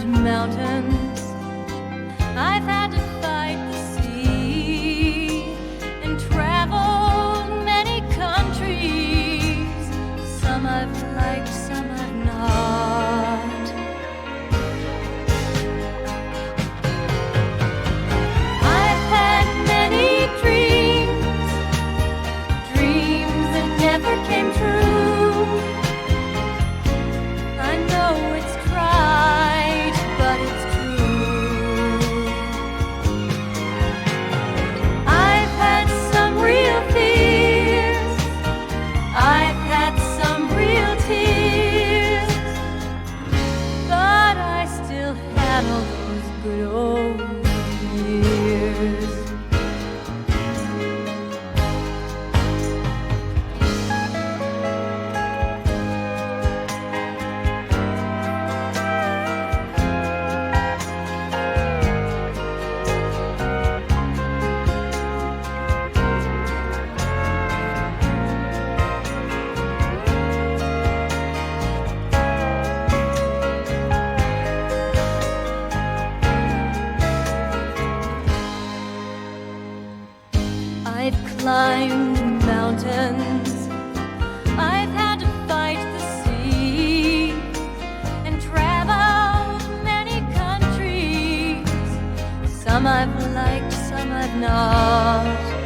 climbed mountains, I've had to fight the sea, and traveled many countries. Some I've liked, some I've not. I've had many dreams, dreams that never came true. I know it's trite, but it's true. I've had some real fears, I've had some real tears, but I still had all those good old years. I've climbed mountains, I've had to fight the sea, and traveled many countries. Some I've liked, some I've not.